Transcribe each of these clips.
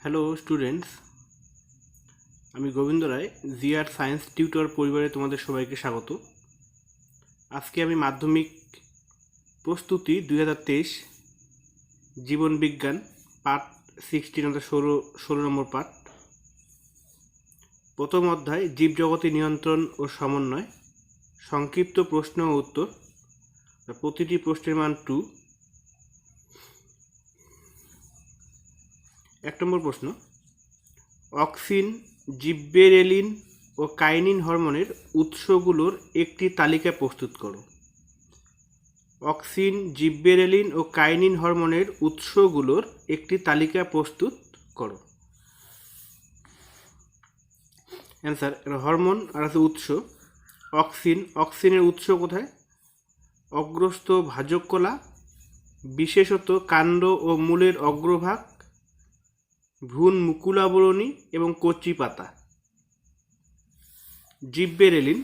Hello students, আমি গোবিন্দ রায় GR science tutor পরিবারে তোমাদের সবাইকে স্বাগত। আজকে আমি মাধ্যমিক প্রস্তুতি 2023 জীবন বিজ্ঞান পার্ট 16 অর্থাৎ 16 নম্বর পার্ট, প্রথম অধ্যায় জীবজগতে নিয়ন্ত্রণ ও সমন্বয়, সংক্ষিপ্ত প্রশ্ন ও উত্তর, প্রতিটি প্রশ্নের মান 2। 1 নম্বর প্রশ্ন, অক্সিন, জিব্বেরেলিন ও কাইনিন হরমোনের উৎসগুলোর একটি তালিকা প্রস্তুত করো। অক্সিন, জিব্বেরেলিন ও কাইনিন হরমোনের উৎসগুলোর একটি তালিকা প্রস্তুত করো। অ্যান্সার, হরমোন আর আছে উৎস। অক্সিন, অক্সিনের উৎস কোথায়? অগ্রস্থ ভাজক কলা, বিশেষত কাণ্ড ও মূলের অগ্রভাগ, ভ্রূণ মুকুলাবরণী এবং কচি পাতা। জিব্বেরেলিন,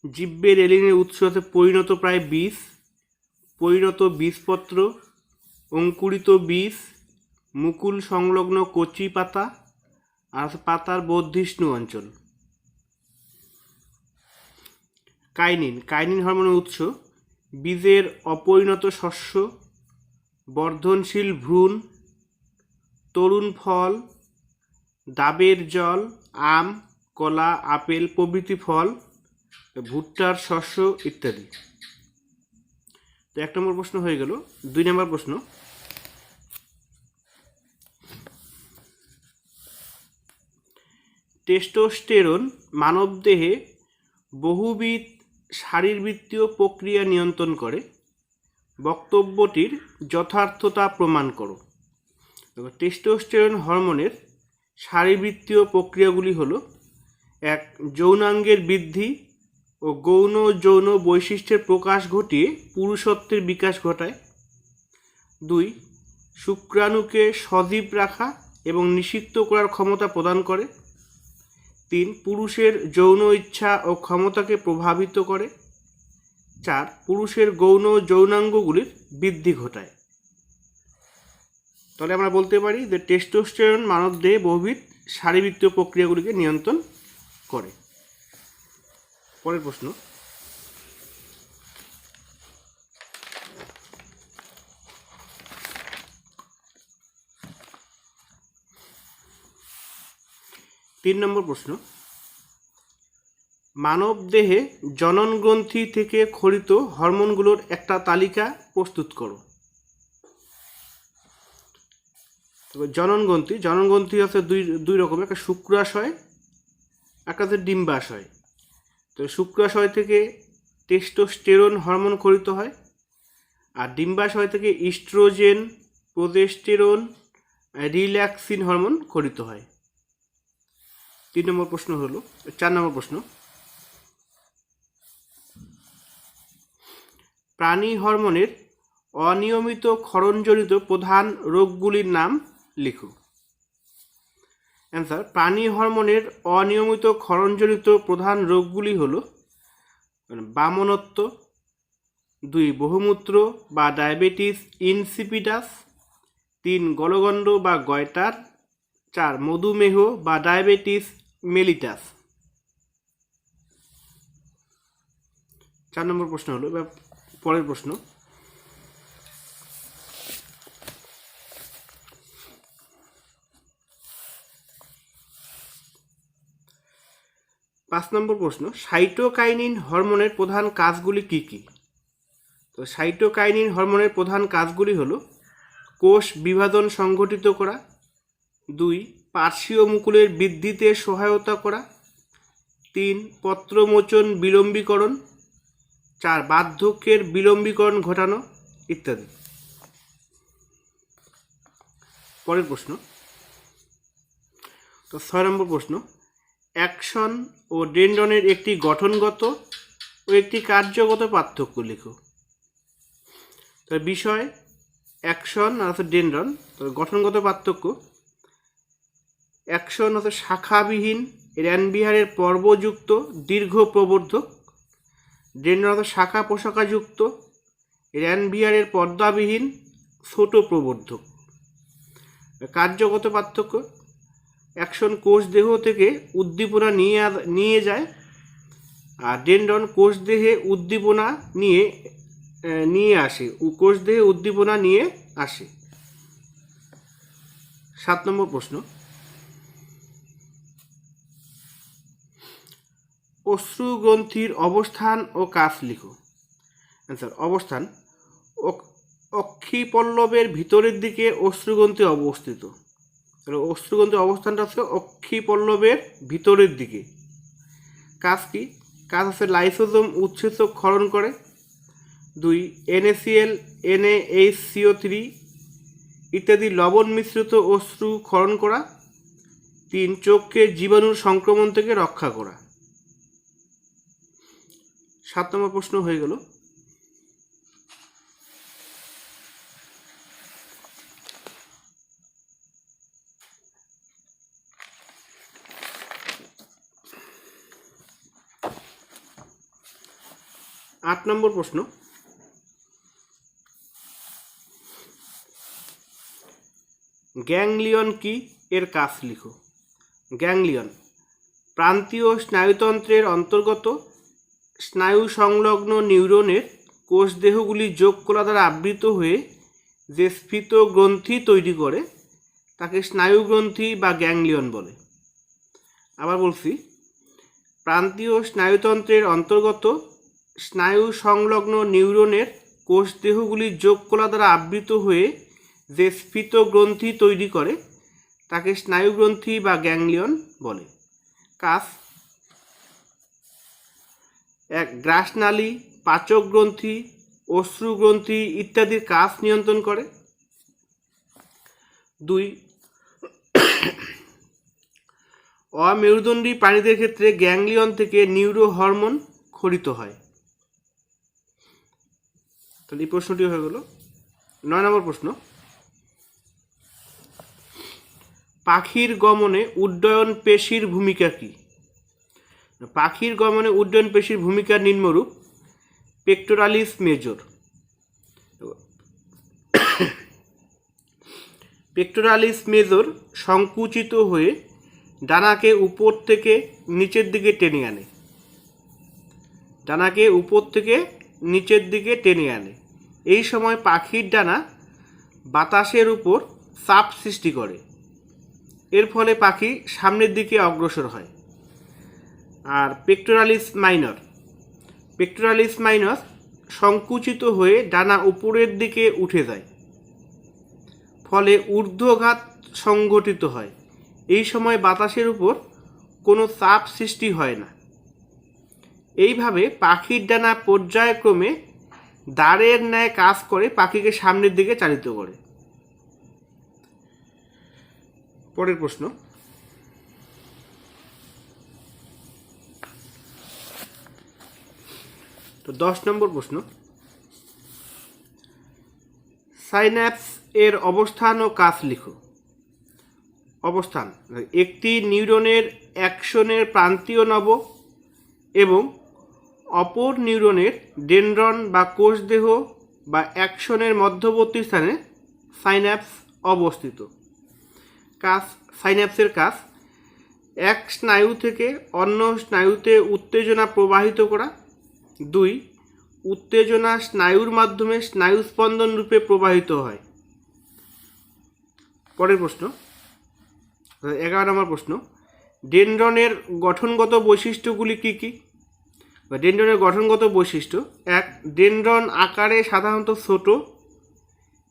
জিব্বেরেলিনের উৎস হচ্ছে পরিণত প্রায় বীজ, পরিণত বীজপত্র, অঙ্কুরিত বীজ, মুকুল সংলগ্ন কচি পাতা আর পাতার বর্ধিষ্ণু অঞ্চল। কাইনিন, কাইনিন হরমোনের উৎস বীজের অপরিণত শস্য, বর্ধনশীল ভ্রূণ, তরুণ ফল, ডাবের জল, আম, কলা, আপেল প্রভৃতি ফল, ভুট্টার শস্য ইত্যাদি। তো 1 নম্বর প্রশ্ন হয়ে গেল। 2 নম্বর প্রশ্ন, টেস্টোস্টেরন মানবদেহে বহুবিধ শারীরবৃত্তীয় প্রক্রিয়া নিয়ন্ত্রণ করে, বক্তব্যটির যথার্থতা প্রমাণ করো। টেস্টোস্টেরন হরমোনের শারীরবৃত্তীয় প্রক্রিয়াগুলি হল: 1. যৌনাঙ্গের বৃদ্ধি ও গৌণ যৌন বৈশিষ্ট্যের প্রকাশ ঘটিয়ে পুরুষত্বের বিকাশ ঘটায়। 2. শুক্রাণুকে সজীব রাখা এবং নিষিক্ত করার ক্ষমতা প্রদান করে। 3. পুরুষের যৌন ইচ্ছা ও ক্ষমতাকে প্রভাবিত করে। 4. পুরুষের গৌণ যৌনাঙ্গগুলির বৃদ্ধি ঘটায়। তাহলে আমরা বলতে পারি যে টেস্টোস্টেরন মানবদেহে বহুবিধ শারীরবৃত্তীয় প্রক্রিয়াগুলিকে নিয়ন্ত্রণ করে। পরের প্রশ্ন, তিন নম্বর প্রশ্ন, মানবদেহে জনন গ্রন্থি থেকে ক্ষরিত হরমোনগুলোর একটা তালিকা প্রস্তুত করো। জনন গ্রন্থি হচ্ছে দুই রকমের, একটা শুক্রাশয়, একটা হচ্ছে ডিম্বাশয়। তো শুক্রাশয় থেকে টেস্টোস্টেরন হরমোন ক্ষরিত হয়, আর ডিম্বাশয় থেকে ইস্ট্রোজেন, প্রোজেস্টেরন, রিল্যাক্সিন হরমোন ক্ষরিত হয়। 3 নম্বর প্রশ্ন হলো 4 নম্বর প্রশ্ন, প্রাণী হরমোনের অনিয়মিত ক্ষরণজনিত প্রধান রোগগুলির নাম লিখো। অ্যান্সার, প্রাণী হরমোনের অনিয়মিত ক্ষরণজনিত প্রধান রোগগুলি হল: বামনত্ব, 2. বহুমূত্র বা ডায়াবেটিস ইনসিপিডাস, 3. গলগণ্ড বা গয়টার, 4. মধুমেহ বা ডায়াবেটিস মেলিটাস। 4 নম্বর প্রশ্ন হলো, পরের প্রশ্ন, 5 নম্বর প্রশ্ন, সাইটোকাইনিন হরমোনের প্রধান কাজগুলি কি কি? তো সাইটোকাইনিন হরমোনের প্রধান কাজগুলি হলো: কোষ বিভাজন সংঘটিত করা, 2. পার্শ্বীয় মুকুলের বৃদ্ধিতে সহায়তা করা, 3. পত্রমোচন বিলম্বীকরণ, 4. বার্ধক্যের বিলম্বীকরণ ঘটানো ইত্যাদি। পরের প্রশ্ন, তো 6 নম্বর প্রশ্ন, অ্যাকশন ও ডেনড্রনের একটি গঠনগত ও একটি কার্যগত পার্থক্য লেখো। তো বিষয় অ্যাকশন আর হচ্ছে ডেনড্রন। তো গঠনগত পার্থক্য: অ্যাকশন হচ্ছে শাখাবিহীন র্যানবিহারের পর্বযুক্ত দীর্ঘ প্রবর্ধক, ডেনড্রন হচ্ছে শাখা প্রশাখাযুক্ত র্যানবিহারের পর্দাবিহীন ছোট প্রবর্ধক। কার্যগত পার্থক্য, অ্যাকশন কোষ দেহ থেকে উদ্দীপনা নিয়ে যায়, আর ডেনড্রন কোষ দেহে উদ্দীপনা নিয়ে আসে, কোষ দেহে উদ্দীপনা নিয়ে আসে। 7 নম্বর প্রশ্ন, অশ্রুগ্রন্থির অবস্থান ও কাজ লিখো। অ্যান্সার, অবস্থান, অক্ষিপল্লবের ভিতরের দিকে অশ্রুগ্রন্থি অবস্থিত। তাহলে অশ্রুগ্রন্থির অবস্থানটা হচ্ছে অক্ষিপল্লবের ভিতরের দিকে। কাজ কি? কাজ হচ্ছে লাইসোজোম উৎসেচক ক্ষরণ করে। 2 NaCl NaHCO3 ইত্যাদি লবণ মিশ্রিত অশ্রু ক্ষরণ করা। 3 চোখকে জীবাণুর সংক্রমণ থেকে রক্ষা করা। 7 নম্বর প্রশ্ন হয়ে গেল। আট নম্বর প্রশ্ন, গ্যাংলিয়ন কি, এর কাজ লিখো। গ্যাংলিয়ন প্রান্তীয় স্নায়ুতন্ত্রের অন্তর্গত, স্নায়ু সংলগ্ন নিউরনের কোষদেহগুলি যোগকলা দ্বারা আবৃত হয়ে যে স্ফীত গ্রন্থি তৈরি করে তাকে স্নায়ুগ্রন্থি বা গ্যাংলিয়ন বলে। আবার বলছি, প্রান্তীয় স্নায়ুতন্ত্রের অন্তর্গত, স্নায়ু সংলগ্ন নিউরনের কোষদেহগুলি যোগকলা দ্বারা আবৃত হয়ে যে স্ফীত গ্রন্থি তৈরি করে তাকে স্নায়ুগ্রন্থি বা গ্যাংলিয়ন বলে। কাজ: 1 গ্রাসনালী, পাচক গ্রন্থি, অশ্রুগ্রন্থি ইত্যাদির কাজ নিয়ন্ত্রণ করে। 2 অমেরুদণ্ডী প্রাণীদের ক্ষেত্রে গ্যাংলিয়ন থেকে নিউরো হরমোন ক্ষরিত হয়। তাহলে এই প্রশ্নটি হয়ে গেল। 9 নম্বর প্রশ্ন, পাখির গমনে উড্ডয়ন পেশির ভূমিকা কি? পাখির গমনে উড্ডয়ন পেশির ভূমিকা নিম্নরূপ: পেক্টোরালিস মেজর, পেক্টোরালিস মেজর সংকুচিত হয়ে ডানাকে উপর থেকে নিচের দিকে টেনে আনে। ডানাকে উপর থেকে নিচের দিকে টেনে আনে। এই সময় পাখির ডানা বাতাসের উপর চাপ সৃষ্টি করে, এর ফলে পাখি সামনের দিকে অগ্রসর হয়। আর পেক্টোরালিস মাইনর সংকুচিত হয়ে ডানা উপরের দিকে উঠে যায়, ফলে ঊর্ধ্বঘাত সংঘটিত হয়। এই সময় বাতাসের উপর কোনো চাপ সৃষ্টি হয় না। এইভাবে পাখির ডানা পর্যায়ক্রমে দাঁড়ের ন্যায় কাজ করে পাখিকে সামনের দিকে চালিত করে। পরের প্রশ্ন, তো 10 নম্বর প্রশ্ন, সাইন্যাপস এর অবস্থান ও কাজ লিখো। অবস্থান: একটি নিউরনের অ্যাকশনের প্রান্তীয় নব এবং অপর নিউরনের ডেনড্রন বা কোষদেহ বা অ্যাকশনের মধ্যবর্তী স্থানে সাইন্যাপস অবস্থিত। কাজ: সাইন্যাপসের কাজ: এক স্নায়ু থেকে অন্য স্নায়ুতে উত্তেজনা প্রবাহিত করা। 2 উত্তেজনা স্নায়ুর মাধ্যমে স্নায়ু স্পন্দন রূপে প্রবাহিত হয়। পরের প্রশ্ন, 11 নম্বর প্রশ্ন, ডেনড্রনের গঠনগত বৈশিষ্ট্যগুলি কি কি? ডেনড্রনের গঠনগত বৈশিষ্ট্য: 1 ডেনড্রন আকারে সাধারণত ছোট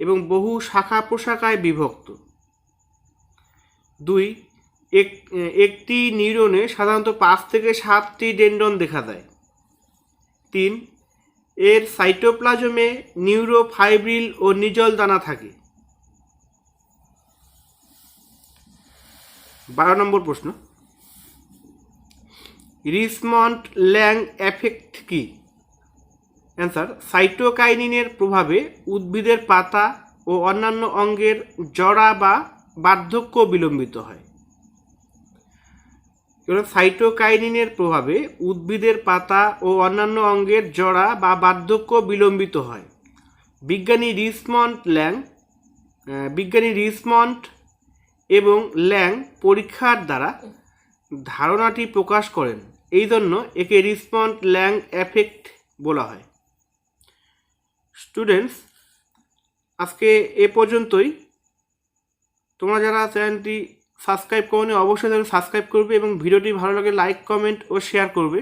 এবং বহু শাখা প্রশাখায় বিভক্ত। 2 একটি নিউরনে সাধারণত 5 থেকে 7টি ডেনড্রন দেখা যায়। 3 এর সাইটোপ্লাজমে নিউরোফাইব্রিল ও নিজল দানা থাকে। 12 নম্বর প্রশ্ন, রিচমন্ড-ল্যাং এফেক্ট কি? অ্যান্সার: সাইটোকাইনিনের প্রভাবে উদ্ভিদের পাতা ও অন্যান্য অঙ্গের জরা বা বার্ধক্য বিলম্বিত হয়। সাইটোকাইনিনের প্রভাবে উদ্ভিদের পাতা ও অন্যান্য অঙ্গের জরা বা বার্ধক্য বিলম্বিত হয়। বিজ্ঞানী রিচমন্ড এবং ল্যাং পরীক্ষার দ্বারা ধারণাটি প্রকাশ করেন, এই জন্য একে রিসপন্ড ল্যাং এফেক্ট বলা হয়। স্টুডেন্টস, আজকে এ পর্যন্তই। তোমরা যারা চ্যানেলটি সাবস্ক্রাইব করোনি অবশ্যই চ্যানেল সাবস্ক্রাইব করবে এবং ভিডিওটি ভালো লাগে লাইক, কমেন্ট ও শেয়ার করবে।